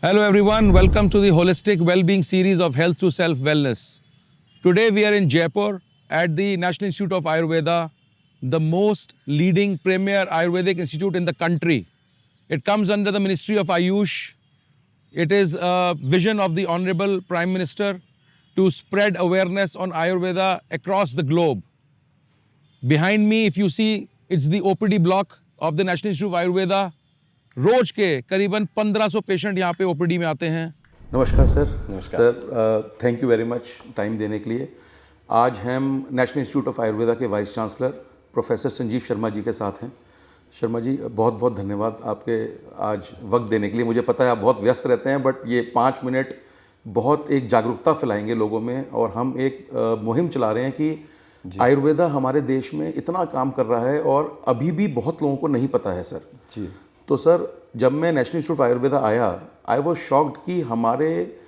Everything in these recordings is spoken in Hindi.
Hello everyone, welcome to the Holistic Wellbeing series of Health to Self Wellness. Today we are in Jaipur at the National Institute of Ayurveda, the most leading premier Ayurvedic institute in the country. It comes under the Ministry of Ayush. It is a vision of the Honorable Prime Minister to spread awareness on Ayurveda across the globe. Behind me, if you see, it's the OPD block of the National Institute of Ayurveda. रोज के करीबन 1500 पेशेंट यहाँ पे ओपीडी में आते हैं। नमस्कार सर। नमस्कार। Sir thank you very much time देने के लिए। आज हम नेशनल इंस्टीट्यूट ऑफ आयुर्वेदा के vice chancellor professor Sanjeev Sharma ji के साथ हैं। शर्मा जी बहुत बहुत धन्यवाद आपके आज वक्त देने के लिए। मुझे पता है आप बहुत व्यस्त रहते हैं, बट ये 5 मिनट बहुत एक जागरूकता फैलाएंगे लोगों में। और हम एक मुहिम चला रहे हैं कि आयुर्वेदा हमारे देश में इतना काम कर रहा है और अभी भी बहुत लोगों को नहीं पता है सर जी। तो सर, जब मैं नेशनल इंस्टीट्यूट ऑफ आयुर्वेदा आया, आई वॉज शॉक्ड कि हमारे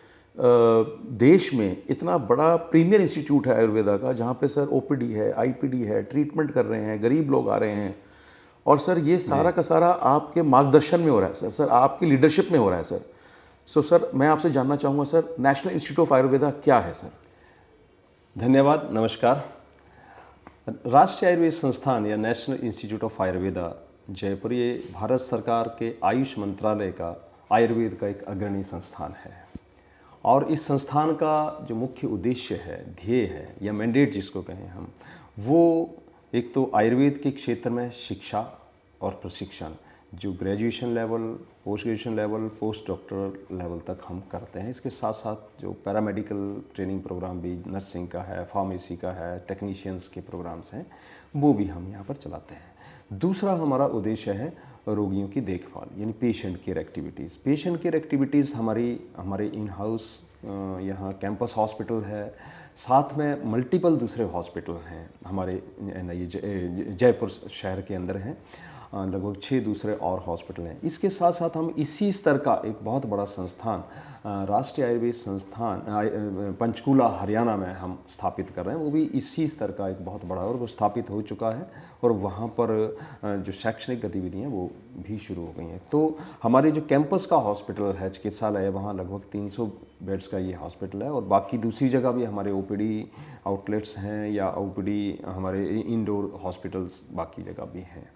देश में इतना बड़ा प्रीमियर इंस्टीट्यूट है आयुर्वेदा का, जहाँ पे सर ओपीडी है, आईपीडी है, ट्रीटमेंट कर रहे हैं, गरीब लोग आ रहे हैं। और सर ये सारा का सारा आपके मार्गदर्शन में हो रहा है सर आपकी लीडरशिप में हो रहा है सर। सर मैं आपसे जानना चाहूँगा sir, national institute of Ayurveda क्या है सर? धन्यवाद, नमस्कार। राष्ट्रीय आयुर्वेद संस्थान या national institute of Ayurveda Jaipur ये भारत सरकार के आयुष मंत्रालय का आयुर्वेद का एक अग्रणी संस्थान है। और इस संस्थान का जो मुख्य उद्देश्य है, ध्येय है या मैंडेट जिसको कहें हम, वो एक तो आयुर्वेद के क्षेत्र में शिक्षा और प्रशिक्षण, जो graduation level, post graduation level, post doctoral level तक हम करते हैं। इसके साथ साथ जो पैरामेडिकल ट्रेनिंग प्रोग्राम भी नर्सिंग का है, फार्मेसी का है, टेक्नीशियंस के प्रोग्राम्स हैं, वो भी हम यहाँ पर चलाते हैं। दूसरा हमारा उद्देश्य है रोगियों की देखभाल, यानी patient care activities. Patient care activities हमारे इन हाउस यहाँ कैंपस हॉस्पिटल है, साथ में मल्टीपल दूसरे हॉस्पिटल हैं हमारे ये जयपुर शहर के अंदर हैं। लगभग 6 दूसरे और हॉस्पिटल हैं। इसके साथ साथ हम इसी स्तर का एक बहुत बड़ा संस्थान, राष्ट्रीय आयुर्वेद संस्थान पंचकूला हरियाणा में हम स्थापित कर रहे हैं। वो भी इसी स्तर का एक बहुत बड़ा, और वो स्थापित हो चुका है। और वहाँ पर जो शैक्षणिक गतिविधियाँ वो भी शुरू हो गई हैं। तो हमारे जो कैंपस का हॉस्पिटल है, चिकित्सालय है, वहाँ लगभग 300 बेड्स का ये हॉस्पिटल है। और बाकी दूसरी जगह भी हमारे ओपीडी आउटलेट्स हैं या ओपीडी हमारे इंडोर हॉस्पिटल्स बाकी जगह भी हैं।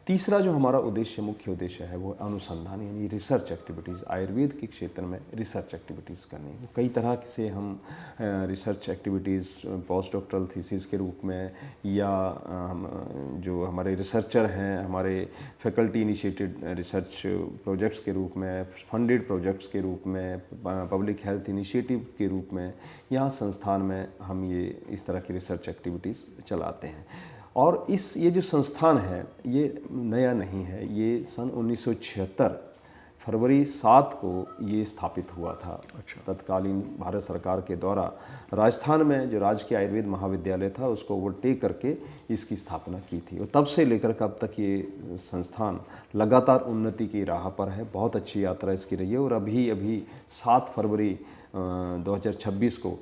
तीसरा जो हमारा उद्देश्य, मुख्य उद्देश्य है, वो अनुसंधान यानी रिसर्च एक्टिविटीज़, आयुर्वेद के क्षेत्र में रिसर्च एक्टिविटीज़ करनी। कई तरह से हम research activities post doctoral thesis के रूप में, या जो हमारे रिसर्चर हैं, हमारे फैकल्टी इनिशिएटेड रिसर्च प्रोजेक्ट्स के रूप में, फंडेड प्रोजेक्ट्स के रूप में, पब्लिक हेल्थ इनिशिएटिव के रूप में, यहाँ संस्थान में हम ये इस तरह की रिसर्च एक्टिविटीज़ चलाते हैं। और ये जो संस्थान है ये नया नहीं है, ये सन 1976 फरवरी 7 को ये स्थापित हुआ था। अच्छा। तत्कालीन भारत सरकार के द्वारा राजस्थान में जो राजकीय आयुर्वेद महाविद्यालय था उसको ओवरटेक करके इसकी स्थापना की थी। और तब से लेकर कब तक ये संस्थान लगातार उन्नति की राह पर है। बहुत अच्छी यात्रा इसकी रही है। और अभी 7 फरवरी 2026 को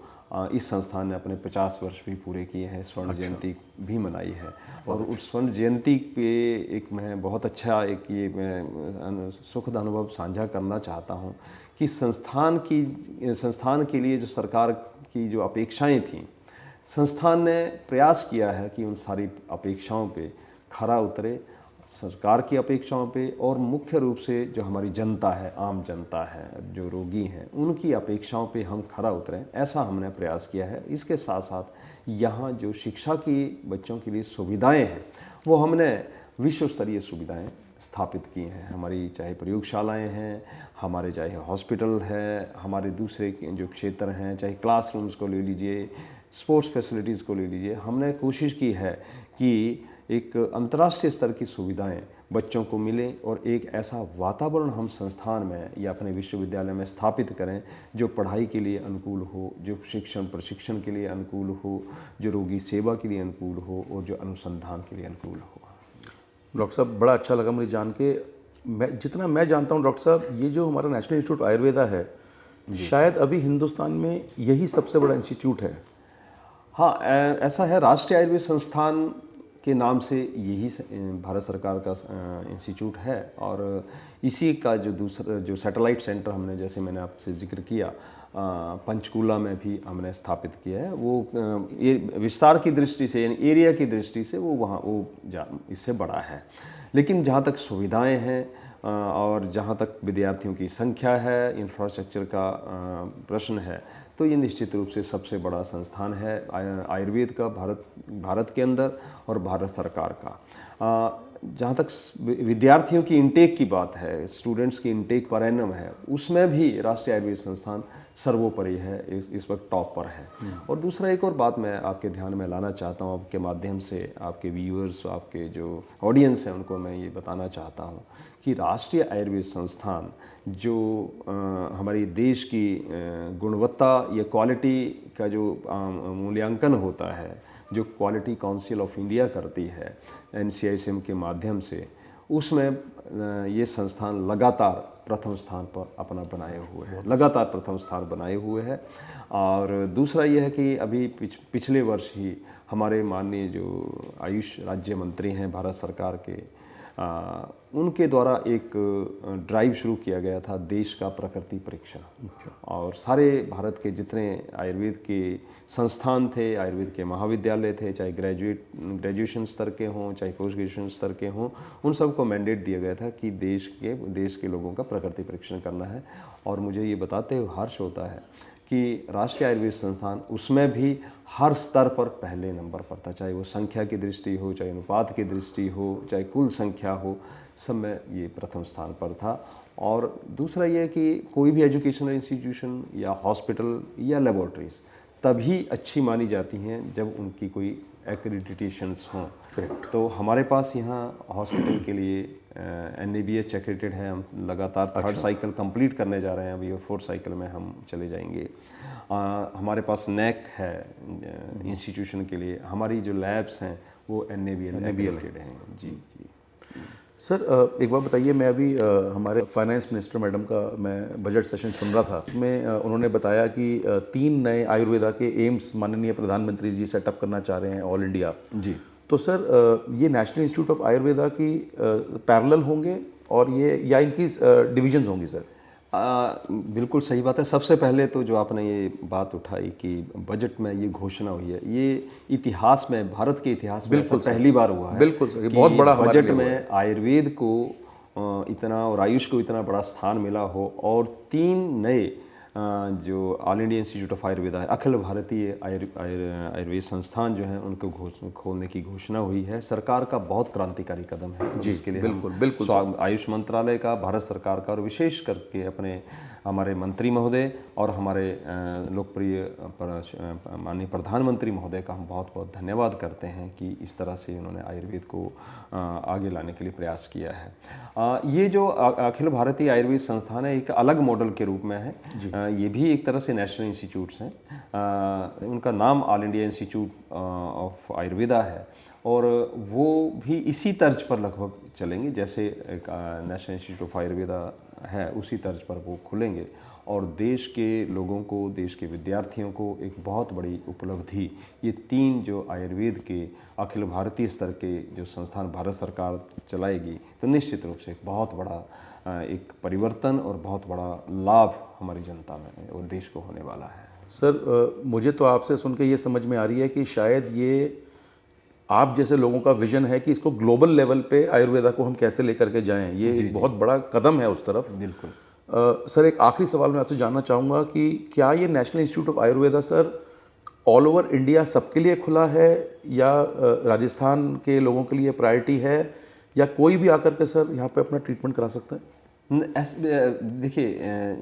इस संस्थान ने अपने 50 वर्ष भी पूरे किए हैं, स्वर्ण जयंती भी मनाई है। और उस स्वर्ण जयंती पे एक मैं बहुत अच्छा ये मैं सुखद अनुभव साझा करना चाहता हूँ कि संस्थान के लिए जो सरकार की जो अपेक्षाएं थीं, संस्थान ने प्रयास किया है कि उन सारी अपेक्षाओं पे खरा उतरे, सरकार की अपेक्षाओं पे, और मुख्य रूप से जो हमारी जनता है, आम जनता है, जो रोगी हैं, उनकी अपेक्षाओं पे हम खरा उतरें, ऐसा हमने प्रयास किया है। इसके साथ साथ यहाँ जो शिक्षा की बच्चों के लिए सुविधाएं हैं, वो हमने विश्व स्तरीय सुविधाएं स्थापित की हैं। हमारी चाहे प्रयोगशालाएं हैं, हमारे चाहे हॉस्पिटल है, हमारे दूसरे जो क्षेत्र हैं, चाहे क्लासरूम्स को ले लीजिए, स्पोर्ट्स फैसिलिटीज़ को ले लीजिए, हमने कोशिश की है कि एक अंतर्राष्ट्रीय स्तर की सुविधाएं बच्चों को मिलें और एक ऐसा वातावरण हम संस्थान में या अपने विश्वविद्यालय में स्थापित करें जो पढ़ाई के लिए अनुकूल हो, जो शिक्षण प्रशिक्षण के लिए अनुकूल हो, जो रोगी सेवा के लिए अनुकूल हो, और जो अनुसंधान के लिए अनुकूल हो। डॉक्टर साहब बड़ा अच्छा लगा मुझे जान के। जितना मैं जानता हूँ डॉक्टर साहब, ये जो हमारा नेशनल इंस्टीट्यूट आयुर्वेदा है, शायद अभी हिंदुस्तान में यही सबसे बड़ा इंस्टीट्यूट है। हाँ, ऐसा है। राष्ट्रीय आयुर्वेद संस्थान के नाम से यही भारत सरकार का इंस्टीट्यूट है। और इसी का जो दूसरा जो सैटेलाइट सेंटर हमने, जैसे मैंने आपसे जिक्र किया, पंचकूला में भी हमने स्थापित किया है, वो ये विस्तार की दृष्टि से यानी एरिया की दृष्टि से वो इससे बड़ा है। लेकिन जहाँ तक सुविधाएं हैं और जहाँ तक विद्यार्थियों की संख्या है, इंफ्रास्ट्रक्चर का प्रश्न है, तो ये निश्चित रूप से सबसे बड़ा संस्थान है आयुर्वेद का भारत के अंदर और भारत सरकार का। जहाँ तक विद्यार्थियों की इंटेक की बात है, स्टूडेंट्स की इंटेक पर एनम है, उसमें भी राष्ट्रीय आयुर्वेद संस्थान सर्वोपरि है, इस वक्त टॉप पर है। और दूसरा एक और बात मैं आपके ध्यान में लाना चाहता हूँ, आपके माध्यम से आपके व्यूअर्स, आपके जो ऑडियंस हैं, उनको मैं ये बताना चाहता हूँ कि राष्ट्रीय आयुर्वेद संस्थान जो हमारी देश की गुणवत्ता या क्वालिटी का जो मूल्यांकन होता है, जो क्वालिटी काउंसिल ऑफ इंडिया करती है NCISM के माध्यम से, उसमें ये संस्थान लगातार प्रथम स्थान पर अपना बनाए हुए है, लगातार प्रथम स्थान बनाए हुए है। और दूसरा ये है कि अभी पिछले वर्ष ही हमारे माननीय जो आयुष राज्य मंत्री हैं भारत सरकार के, उनके द्वारा एक ड्राइव शुरू किया गया था, देश का प्रकृति परीक्षण। और सारे भारत के जितने आयुर्वेद के संस्थान थे, आयुर्वेद के महाविद्यालय थे, चाहे ग्रेजुएशन स्तर के हों, चाहे पोस्ट ग्रेजुएशन स्तर के हों, उन सबको मैंडेट दिया गया था कि देश के लोगों का प्रकृति परीक्षण करना है। और मुझे ये बताते हुए हर्ष होता है कि राष्ट्रीय आयुर्वेद संस्थान उसमें भी हर स्तर पर पहले नंबर पर था, चाहे वो संख्या की दृष्टि हो, चाहे अनुपात की दृष्टि हो, चाहे कुल संख्या हो, सब में ये प्रथम स्थान पर था। और दूसरा ये कि कोई भी एजुकेशनल इंस्टीट्यूशन या हॉस्पिटल या लेबोरेटरीज तभी अच्छी मानी जाती हैं जब उनकी कोई एक्रेडिटेशंस हों। तो हमारे पास यहाँ हॉस्पिटल के लिए NABH एक्रेडिटेड है, हम लगातार थर्ड साइकिल कंप्लीट करने जा रहे हैं अभी, और फोर्थ साइकिल में हम चले जाएंगे। हमारे पास NAC है इंस्टीट्यूशन के लिए, हमारी जो लैब्स हैं वो NABL एक्रेडिटेड हैं। जी जी सर, एक बात बताइए, मैं अभी हमारे फाइनेंस मिनिस्टर मैडम का मैं बजट सेशन सुन रहा था, उसमें उन्होंने बताया कि 3 नए आयुर्वेदा के एम्स माननीय प्रधानमंत्री जी सेटअप करना चाह रहे हैं ऑल इंडिया। जी। तो सर, ये नेशनल इंस्टीट्यूट ऑफ आयुर्वेदा की पैरेलल होंगे और ये या इनकी डिविजन्स होंगी सर? बिल्कुल सही बात है। सबसे पहले तो जो आपने ये बात उठाई कि बजट में ये घोषणा हुई है, ये इतिहास में, भारत के इतिहास में पहली बार हुआ है। बिल्कुल सर, ये बहुत बड़ा हमारे बजट में आयुर्वेद को इतना और आयुष को इतना बड़ा स्थान मिला हो, और 3 नए जो all India institute of Ayurveda है, अखिल भारतीय आयुर्वेद संस्थान जो है, उनको खोलने की घोषणा हुई है। सरकार का बहुत क्रांतिकारी कदम है, जिसके लिए बिल्कुल आयुष मंत्रालय का, भारत सरकार का, और विशेष करके अपने हमारे मंत्री महोदय और हमारे लोकप्रिय माननीय प्रधानमंत्री महोदय का हम बहुत बहुत धन्यवाद करते हैं कि इस तरह से उन्होंने आयुर्वेद को आगे लाने के लिए प्रयास किया है। ये जो अखिल भारतीय आयुर्वेद संस्थान है, एक अलग मॉडल के रूप में है। ये भी एक तरह से नेशनल इंस्टीट्यूट्स हैं। उनका नाम all India institute of Ayurveda है, और वो भी इसी तर्ज पर लगभग चलेंगे, जैसे एक नेशनल इंस्टीट्यूट ऑफ आयुर्वेदा है, उसी तर्ज पर वो खुलेंगे। और देश के लोगों को, देश के विद्यार्थियों को एक बहुत बड़ी उपलब्धि, ये 3 जो आयुर्वेद के अखिल भारतीय स्तर के जो संस्थान भारत सरकार चलाएगी, तो निश्चित रूप से एक बहुत बड़ा एक परिवर्तन और बहुत बड़ा लाभ हमारी जनता में और देश को होने वाला है। सर, मुझे तो आपसे सुन के ये समझ में आ रही है कि शायद ये आप जैसे लोगों का विजन है कि इसको ग्लोबल लेवल पे आयुर्वेदा को हम कैसे लेकर के जाएं, ये एक बहुत बड़ा कदम है उस तरफ। बिल्कुल। सर, एक आखिरी सवाल मैं आपसे जानना चाहूँगा कि क्या ये national institute of Ayurveda sir all over India सबके लिए खुला है, या राजस्थान के लोगों के लिए प्रायोरिटी है, या कोई भी आकर के सर यहाँ पे अपना ट्रीटमेंट करा सकता है? देखिए,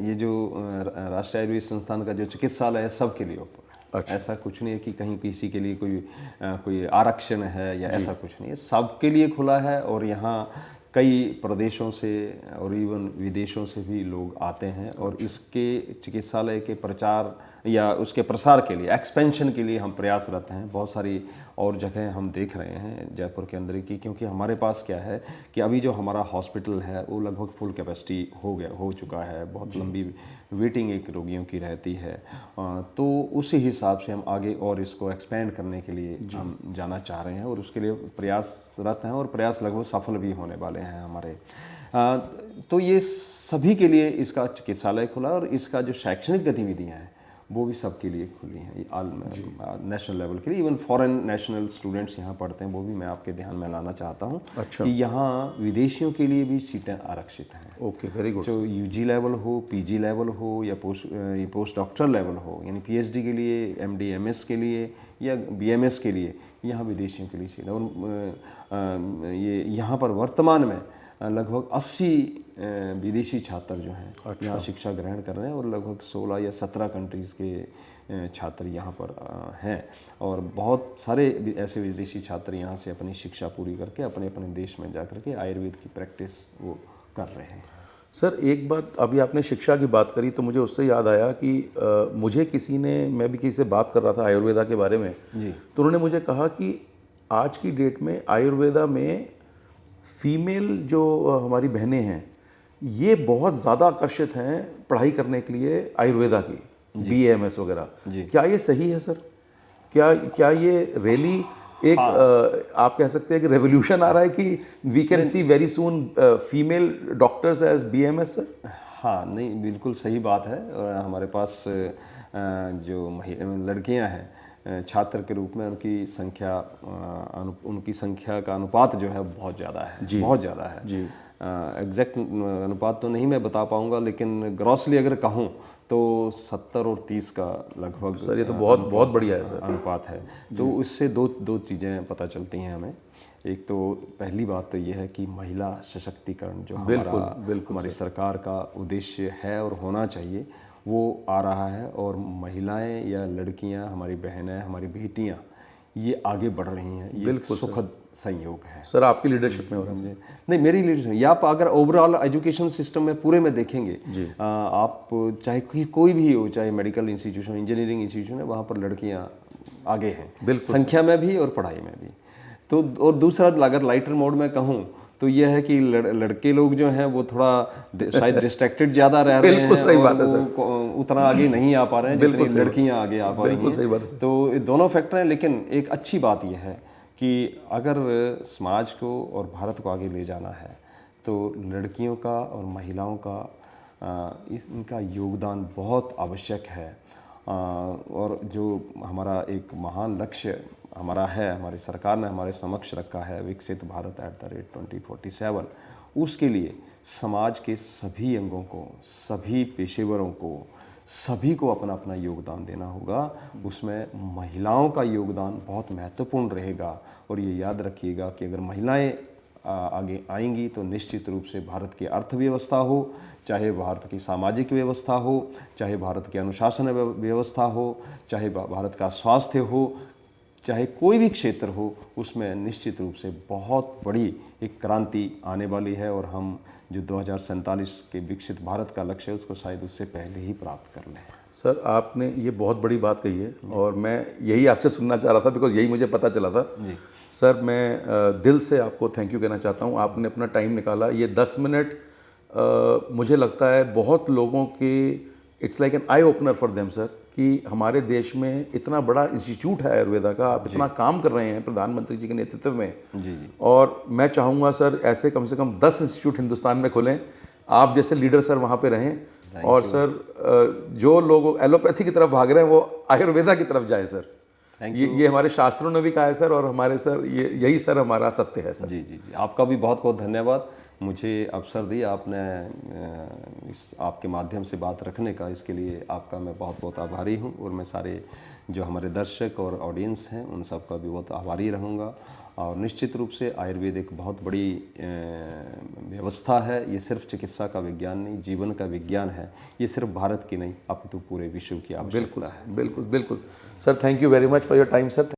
ये जो राष्ट्रीय आयुर्वेद संस्थान का जो चिकित्सालय है, सबके लिए ओपन है। अच्छा। ऐसा कुछ नहीं है कि कहीं किसी के लिए कोई आरक्षण है या ऐसा कुछ नहीं है, सबके लिए खुला है। और यहाँ कई प्रदेशों से और इवन विदेशों से भी लोग आते हैं और इसके चिकित्सालय के प्रचार या उसके प्रसार के लिए, एक्सपेंशन के लिए हम प्रयासरत हैं। बहुत सारी और जगह हम देख रहे हैं जयपुर के अंदर की, क्योंकि हमारे पास क्या है कि अभी जो हमारा हॉस्पिटल है वो लगभग फुल कैपेसिटी हो चुका है। बहुत लंबी वेटिंग एक रोगियों की रहती है, तो उसी हिसाब से हम आगे और इसको एक्सपेंड करने के लिए हम जाना चाह रहे हैं और उसके लिए प्रयासरत हैं और प्रयास लगभग सफल भी होने वाले हैं हमारे। तो ये सभी के लिए इसका चिकित्सालय खुला और इसका जो शैक्षणिक गतिविधियाँ हैं वो भी सबके लिए खुली हैं, नेशनल लेवल के लिए। इवन फॉरेन नेशनल स्टूडेंट्स यहाँ पढ़ते हैं, वो भी मैं आपके ध्यान में लाना चाहता हूँ कि यहाँ विदेशियों के लिए भी सीटें आरक्षित हैं। Okay, very good. जो यूजी लेवल हो, पीजी लेवल हो या पोस्ट डॉक्टर लेवल हो, यानी पीएचडी के लिए, एमडी एमएस के लिए या बीएमएस के लिए यहाँ विदेशियों के लिए सीट है। और ये यहाँ पर वर्तमान में लगभग 80 विदेशी छात्र जो हैं यहाँ शिक्षा ग्रहण कर रहे हैं और लगभग 16 या 17 कंट्रीज़ के छात्र यहाँ पर हैं और बहुत सारे ऐसे विदेशी छात्र यहाँ से अपनी शिक्षा पूरी करके अपने अपने देश में जा कर के आयुर्वेद की प्रैक्टिस वो कर रहे हैं। सर, एक बात, अभी आपने शिक्षा की बात करी तो मुझे उससे याद आया कि मुझे किसी ने, मैं भी किसी से बात कर रहा था आयुर्वेदा के बारे में जी, तो उन्होंने मुझे कहा कि आज की डेट में आयुर्वेदा में फीमेल जो हमारी बहनें हैं ये बहुत ज़्यादा आकर्षित हैं पढ़ाई करने के लिए आयुर्वेदा की, BAMS वगैरह। क्या ये सही है सर? क्या ये रियली एक आप कह सकते हैं कि रेवोल्यूशन आ रहा है कि we can see very soon female doctors as BAMS sir? हाँ, नहीं, बिल्कुल सही बात है। हमारे पास जो लड़कियां हैं छात्र के रूप में उनकी संख्या का अनुपात जो है बहुत ज़्यादा है, बहुत ज़्यादा है जी। एग्जैक्ट अनुपात तो नहीं मैं बता पाऊंगा, लेकिन ग्रॉसली अगर कहूँ तो 70 और 30 का लगभग सर ये तो बहुत बढ़िया है सर अनुपात है। तो इससे दो चीज़ें पता चलती हैं हमें। एक तो पहली बात तो ये है कि महिला सशक्तिकरण जो हमारी सरकार का उद्देश्य है और होना चाहिए वो आ रहा है और महिलाएं या लड़कियां, हमारी बहनें, हमारी बेटियां ये आगे बढ़ रही हैं। ये सुखद संयोग है सर। आपकी लीडरशिप में हो रहा है? नहीं, मेरी लीडरशिप। या आप अगर ओवरऑल एजुकेशन सिस्टम में पूरे में देखेंगे, आप चाहे कोई भी हो, चाहे मेडिकल इंस्टीट्यूशन, इंजीनियरिंग इंस्टीट्यूशन है, वहाँ पर लड़कियाँ आगे हैं, संख्या में भी और पढ़ाई में भी। तो और दूसरा अगर लाइटर मोड में कहूँ तो यह है कि लड़के लोग जो हैं वो थोड़ा शायद डिस्ट्रैक्टेड ज़्यादा रह रहे हैं और उतना आगे नहीं आ पा रहे हैं जितनी लड़कियां आगे आ पा रही हैं। तो ये दोनों फैक्टर हैं, लेकिन एक अच्छी बात यह है कि अगर समाज को और भारत को आगे ले जाना है तो लड़कियों का और महिलाओं का इनका योगदान बहुत आवश्यक है। और जो हमारा एक महान लक्ष्य हमारी सरकार ने हमारे समक्ष रखा है, विकसित भारत @2047, उसके लिए समाज के सभी अंगों को, सभी पेशेवरों को, सभी को अपना अपना योगदान देना होगा। उसमें महिलाओं का योगदान बहुत महत्वपूर्ण रहेगा और ये याद रखिएगा कि अगर महिलाएं आगे आएंगी तो निश्चित रूप से भारत की अर्थव्यवस्था हो, चाहे भारत की सामाजिक व्यवस्था हो, चाहे भारत की अनुशासन व्यवस्था हो, चाहे भारत का स्वास्थ्य हो, चाहे कोई भी क्षेत्र हो, उसमें निश्चित रूप से बहुत बड़ी एक क्रांति आने वाली है और हम जो 2047 के विकसित भारत का लक्ष्य है उसको शायद उससे पहले ही प्राप्त कर लें। सर, आपने ये बहुत बड़ी बात कही है और मैं यही आपसे सुनना चाह रहा था, बिकॉज यही मुझे पता चला था। सर, मैं दिल से आपको थैंक यू कहना चाहता हूँ। आपने अपना टाइम निकाला, ये 10 मिनट मुझे लगता है बहुत लोगों के, it's like an eye opener for them sir, कि हमारे देश में इतना बड़ा इंस्टीट्यूट है आयुर्वेदा का, आप इतना काम कर रहे हैं प्रधानमंत्री जी के नेतृत्व में। और मैं चाहूँगा सर ऐसे कम से कम 10 इंस्टीट्यूट हिंदुस्तान में खुलें, आप जैसे लीडर सर वहाँ पे रहें और सर जो लोग एलोपैथी की तरफ भाग रहे हैं वो आयुर्वेदा की तरफ जाए सर। ये हमारे शास्त्रों ने भी कहा है सर और हमारे सर यही सर हमारा सत्य है सर। जी, आपका भी बहुत बहुत धन्यवाद। मुझे अवसर दिया आपने इस आपके माध्यम से बात रखने का, इसके लिए आपका मैं बहुत बहुत आभारी हूँ और मैं सारे जो हमारे दर्शक और ऑडियंस हैं उन सब का भी बहुत आभारी रहूँगा। और निश्चित रूप से आयुर्वेद एक बहुत बड़ी व्यवस्था है। ये सिर्फ चिकित्सा का विज्ञान नहीं, जीवन का विज्ञान है। ये सिर्फ भारत की नहीं अपितु पूरे विश्व की आवश्यकता है। बिल्कुल sir, thank you very much for your time sir.